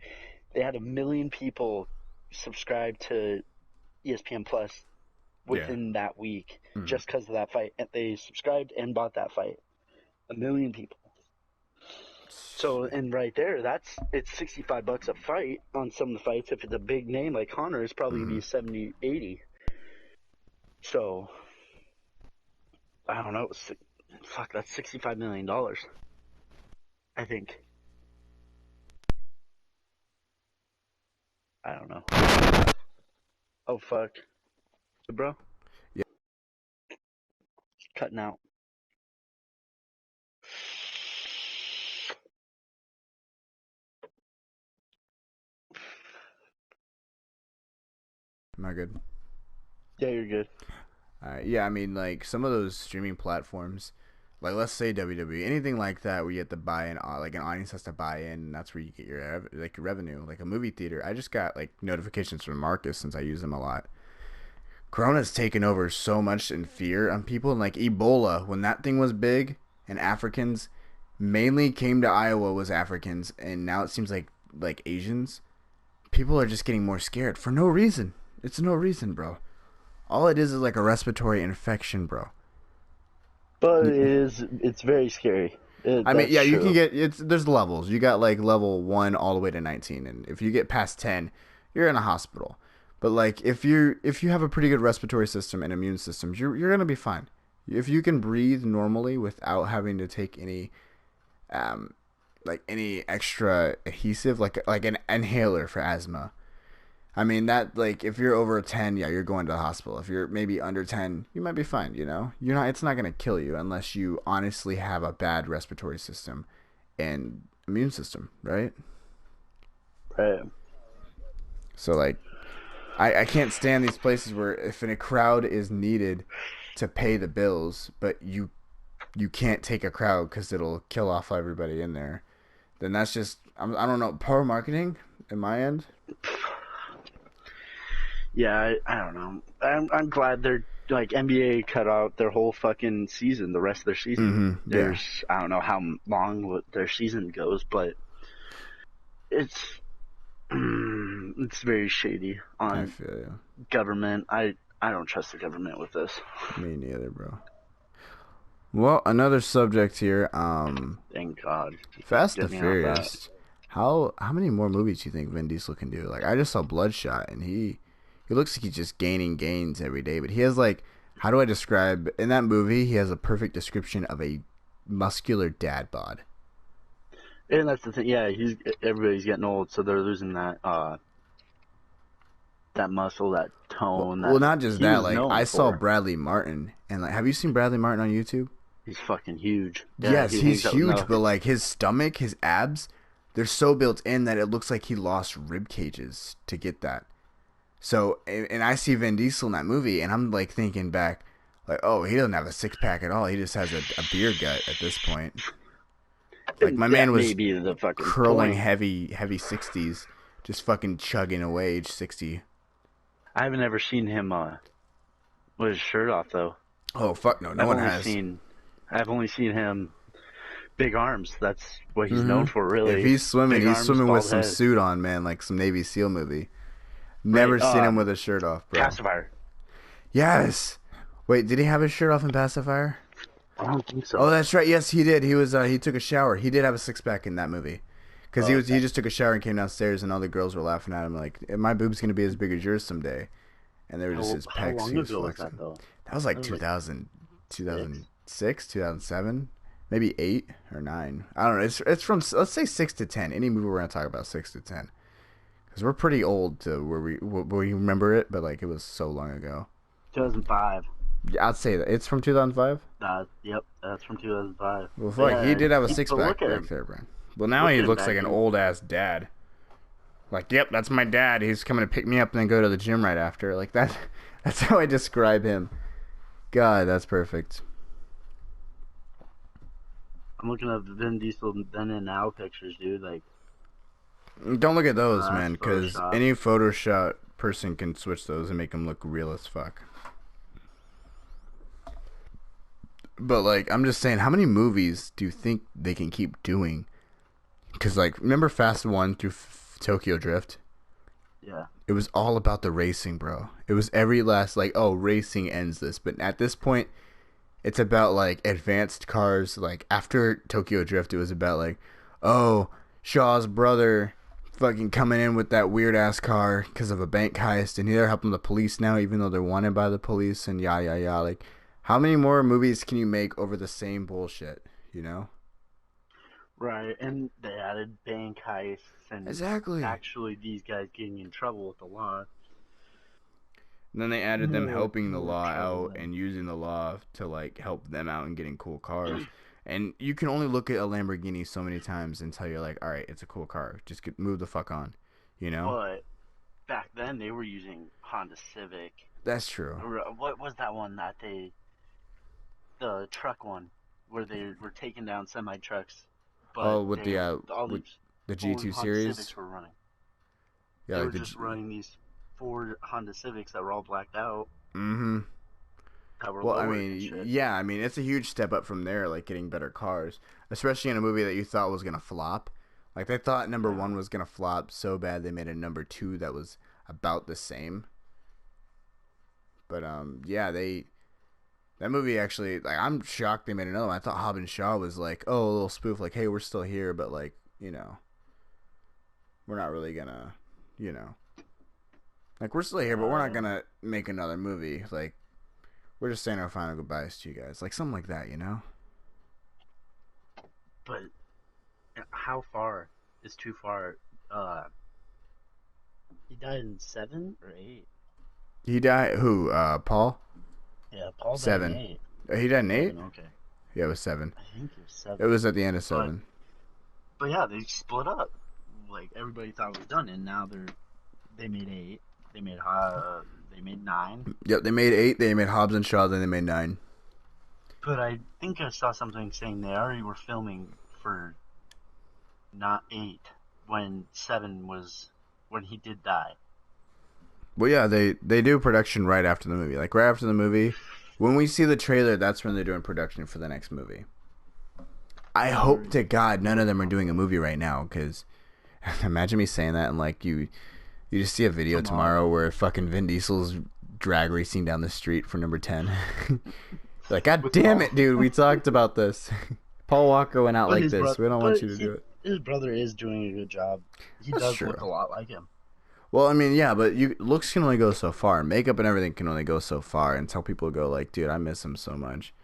they had 1 million people subscribe to ESPN Plus within that week just because of that fight. And they subscribed and bought that fight. 1 million people. So, and right there, it's $65 a fight on some of the fights. If it's a big name like Conor, it's probably gonna be 70, 80. So, I don't know. Fuck, that's $65 million. I think. I don't know. Oh, fuck. Bro? Yeah. Cutting out. Am I good? Yeah, you're good. Yeah, I mean, like some of those streaming platforms, like let's say WWE, anything like that, where you have to buy in, like an audience has to buy in, and that's where you get your like your revenue. Like a movie theater, I just got like notifications from Marcus since I use them a lot. Corona's taken over so much in fear on people, and like Ebola, when that thing was big, and Africans mainly came to Iowa was Africans, and now it seems like Asians. People are just getting more scared for no reason. It's no reason, bro. All it is like a respiratory infection, bro. But it's very scary. I mean, yeah, That's you true. can get there's levels. You got like level 1 all the way to 19, and if you get past 10, you're in a hospital. But like if you have a pretty good respiratory system and immune system, you're gonna be fine. If you can breathe normally without having to take any like any extra adhesive, like an inhaler for asthma. I mean that like if you're over 10, yeah, you're going to the hospital. If you're maybe under 10, you might be fine. You know, you're not. It's not gonna kill you unless you honestly have a bad respiratory system and immune system, right? Right. So like, I can't stand these places where if in a crowd is needed to pay the bills, but you can't take a crowd because it'll kill off everybody in there. Then that's just I don't know, poor marketing in my end. Yeah, I don't know. I'm glad they're like NBA cut out their whole fucking season, the rest of their season. Mm-hmm. Yeah, There's I don't know how long their season goes, but it's it's very shady I on feel you. government. I don't trust the government with this. Me neither, bro. Well, another subject here. Thank God. Fast Get and me off that. Furious. How many more movies do you think Vin Diesel can do? Like I just saw Bloodshot, and he looks like he's just gaining gains every day. But he has like, how do I describe in that movie? He has a perfect description of a muscular dad bod. And that's the thing. Yeah, everybody's getting old, so they're losing that muscle, that tone Well, that not just he that. was Like known I saw for. Bradley Martin, and like, have you seen Bradley Martin on YouTube? He's fucking huge. Yeah, Yes, he he's hangs out with huge, no. but like his stomach, his abs, they're so built in that it looks like he lost rib cages to get that. So, and I see Vin Diesel in that movie, and I'm like thinking back, like, oh, he doesn't have a six pack at all. He just has a beer gut at this point. Like And my man that may was be the fucking curling point. heavy 60s, just fucking chugging away age 60. I haven't ever seen him with his shirt off though. Oh fuck no, no I've one only has. seen I've only seen him big arms. That's what he's Mm-hmm. known for, If really. he's swimming, Big he's arms, swimming with bald some head. suit on, man, like some Navy SEAL movie. Right. Never seen him with his shirt off, bro. Pacifier. Yes. Wait, did he have his shirt off in Pacifier? I don't think Oh, so. that's right. Yes, he did. He took a shower. He did have a six pack in that movie. Because Oh, he okay. just took a shower and came downstairs, and all the girls were laughing at him like, my boob's gonna be as big as yours someday, and they were just his How pecs. long He was ago was that flexing. though? That was That like was like 2000, six. 2006, 2007, maybe 8 or 9. I don't know. It's from, let's say 6 to 10. Any movie we're gonna talk about 6 to 10, because we're pretty old to where we remember it, but like it was so long ago. 2005. Yeah, I'd say that it's from 2005. Yep, that's from 2005. Well, But fuck, he yeah, did have a six but look pack at back him. there, Brian. Well, now Look he at him looks like back an then. old ass dad. Like, yep, that's my dad. He's coming to pick me up and then go to the gym right after. Like that. That's how I describe him. God, that's perfect. I'm looking at Vin Diesel then and now pictures, dude. Like, Don't look at those, that's man, because Photoshop. any Photoshop person can switch those and make them look real as fuck. But like, I'm just saying, how many movies do you think they can keep doing? Because like, remember Fast One through Tokyo Drift? Yeah. It was all about the racing, bro. It was every last like, oh, racing ends this, but at this point, it's about like advanced cars. Like after Tokyo Drift, it was about like, oh, Shaw's brother fucking coming in with that weird ass car because of a bank heist, and they're helping the police now, even though they're wanted by the police, and yeah. Like, how many more movies can you make over the same bullshit? You know? Right, and they added bank heists and Exactly. actually these guys getting in trouble with the law. And then they added them helping the More law trouble out than. and using the law to like help them out and getting cool cars. And you can only look at a Lamborghini so many times until you're like, all right, it's a cool car. Just move the fuck on, you know? But back then they were using Honda Civic. That's true. What was that one that the truck one, where they were taking down semi trucks, but Oh, with the all with these the Ford G2 Honda series. Civics were running. Yeah, They like were the. just running these Ford Honda Civics that were all blacked out, Mm-hmm. that were Well, I lowered and mean, shit. yeah, I mean, it's a huge step up from there, like getting better cars, especially in a movie that you thought was gonna flop. Like they thought number Yeah. one was gonna flop so bad they made a number two that was about the same. But yeah, that movie actually, like, I'm shocked they made another one. I thought Hobbs and Shaw was like, oh, a little spoof, like, hey, we're still here, but like, we're not really gonna, you know, like we're still here, but we're not gonna make another movie. Like, we're just saying our final goodbyes to you guys, like something like that, you know. But How far is too far? Uh, he died in 7 or 8. He died. Who? Paul? Yeah, Paul died in 7. 8. He died in 8? 7, okay. Yeah, it was 7. I think it was It 7. was at the end of But 7. but yeah, they split up. Like everybody thought it was done, and now they made 8. They made 9. Yep, they made 8. They made Hobbs and Shaw. Then they made 9. But I think I saw something saying they already were filming for not 8 when 7 was when he did die. Well, yeah, they do production right after the movie. Like right after the movie, when we see the trailer, that's when they're doing production for the next movie. I hope to God none of them are doing a movie right now, because imagine me saying that and like you just see a video tomorrow where fucking Vin Diesel's drag racing down the street for number 10. Like, God damn it, dude, we talked about this. Paul Walker went out like this. We don't want you to do it. His brother is doing a good job. He does look a lot like him. Well, I mean, yeah, but looks can only go so far. Makeup and everything can only go so far until people go like, dude, I miss him so much.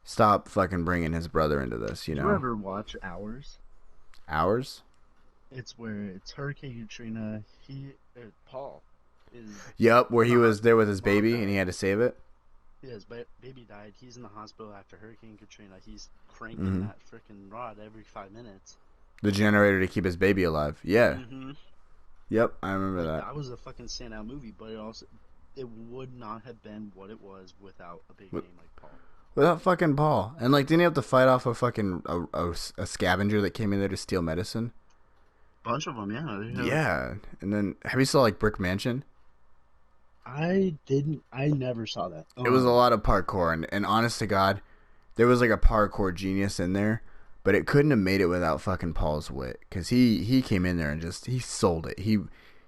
Stop fucking bringing his brother into this, you know? Did you ever watch Hours? Hours? It's where it's Hurricane Katrina. Paul is. Yep, where he was there with his baby and he had to save it. His baby died. He's in the hospital after Hurricane Katrina. He's cranking that freaking rod every 5 minutes. The generator to keep his baby alive. Yeah. Mm-hmm. Yep, I remember that. That was a fucking standout movie, but it would not have been what it was without a big name like Paul. Without fucking Paul. And like, didn't he have to fight off a fucking a scavenger that came in there to steal medicine? Bunch of them, yeah. Yeah. And then, have you saw like Brick Mansion? I didn't. I never saw that. It was a lot of parkour, and honest to God, there was like a parkour genius in there, but it couldn't have made it without fucking Paul's wit, because he came in there and just he sold it. He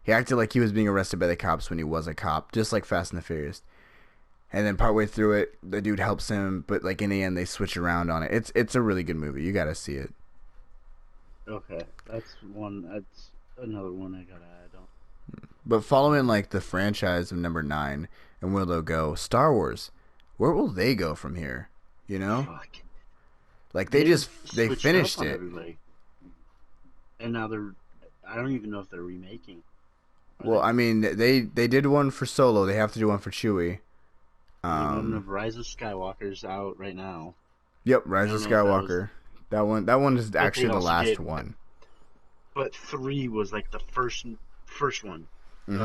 acted like he was being arrested by the cops when he was a cop, just like Fast and the Furious. And then partway through it, the dude helps him, but like in the end, they switch around on it. It's a really good movie. You gotta see it. Okay, that's another one I gotta add on. But following like the franchise of number 9 and where they'll go, Star Wars, where will they go from here? You know, like they finished it, and now I don't even know if they're remaking. Well, I mean, they did one for Solo. They have to do one for Chewie. One of Rise of Skywalker's out right now. Yep, Rise of Skywalker. That one is actually the last one. But 3 was like the first one.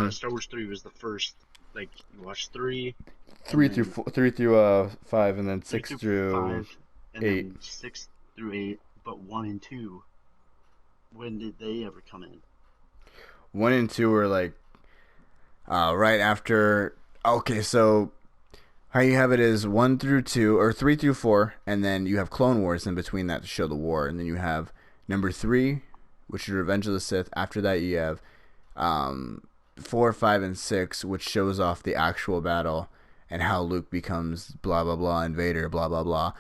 Star Wars 3 was the first. Like you watched 3 through 5, and then 6 through 5, and 8. then 6 through 8. But 1 and 2, when did they ever come in? 1 and 2 were like right after. Okay, so how you have it is 1 through 2 or 3 through 4, and then you have Clone Wars in between that to show the war, and then you have number 3, which is Revenge of the Sith. After that, you have 4, 5, and 6, which shows off the actual battle and how Luke becomes blah blah blah and Vader blah blah blah.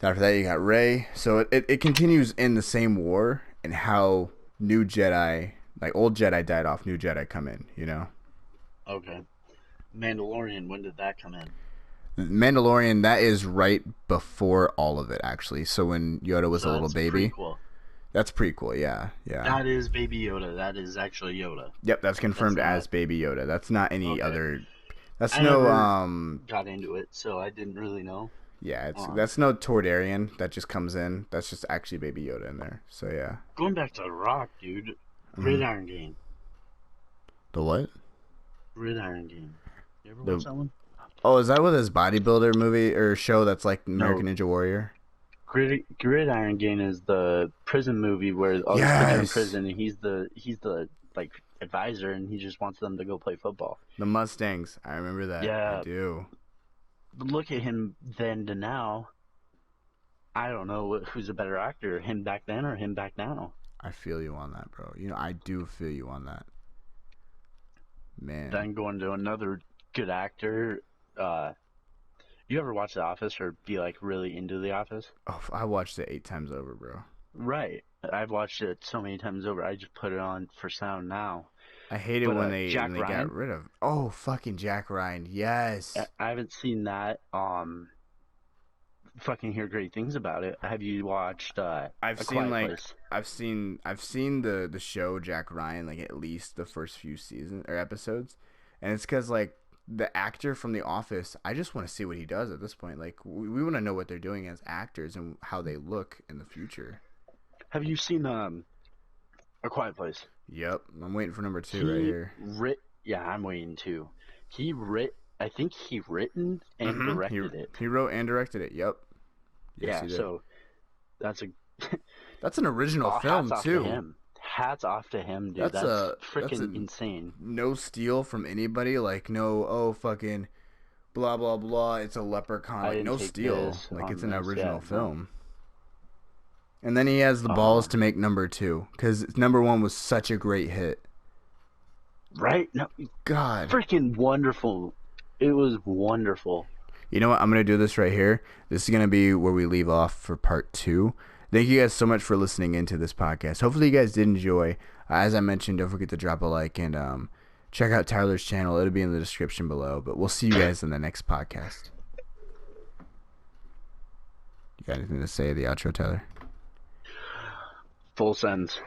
After that, you got Rey. So it continues in the same war and how new Jedi, like old Jedi died off, new Jedi come in. You know. Okay. Mandalorian. When did that come in? Mandalorian, that is right before all of it, actually. So when Yoda was a little baby. Prequel. That's prequel, yeah. That is Baby Yoda. That is actually Yoda. Yep, that's confirmed as Baby Yoda. That's not any other. That's got into it, so I didn't really know. Yeah, that's no Tordarian that just comes in. That's just actually Baby Yoda in there. So yeah. Going back to The Rock, dude. Gridiron Game. The what? Gridiron Game. You ever watch that one? Oh, is that with his bodybuilder movie or show that's like American Ninja Warrior? Gridiron Game is the prison movie where all these kids are in prison and he's the like advisor and he just wants them to go play football. The Mustangs, I remember that. Yeah, I do. But look at him then to now. I don't know who's a better actor, him back then or him back now. I feel you on that, bro. You know, I do feel you on that. Man. Then going to another good actor. You ever watch The Office or be like really into The Office? Oh, I watched it 8 times over, bro. Right. I've watched it so many times over. I just put it on for sound now. I hate it when they got rid of. Oh, fucking Jack Ryan. Yes. I haven't seen that. fucking hear great things about it. Have you watched I've A seen Quiet like Place? I've seen the show Jack Ryan, like at least the first few seasons or episodes, and it's because like the actor from The Office, I just want to see what he does at this point. Like we want to know what they're doing as actors and how they look in the future. Have you seen A Quiet Place? Yep, I'm waiting for number two right He here. yeah, I'm waiting too. I think he written and Mm-hmm. directed it. He wrote and directed it. Yep. Yes, Yeah, he did. so that's a That's an original hats film off to too. him. Hats off to him, dude. That's That's a freaking insane. no steal from anybody. Like no, oh fucking blah blah blah. It's a leprechaun. I Like didn't no take steal. this Like on it's an this. Yeah, original no. film. And then he has the balls to make number two because number one was such a great hit. Right? No, God. freaking wonderful. It was wonderful. You know what? I'm going to do this right here. This is going to be where we leave off for part 2. Thank you guys so much for listening into this podcast. Hopefully you guys did enjoy. As I mentioned, don't forget to drop a like and check out Tyler's channel. It'll be in the description below. But we'll see you guys in the next podcast. You got anything to say at the outro, Tyler? Full sends.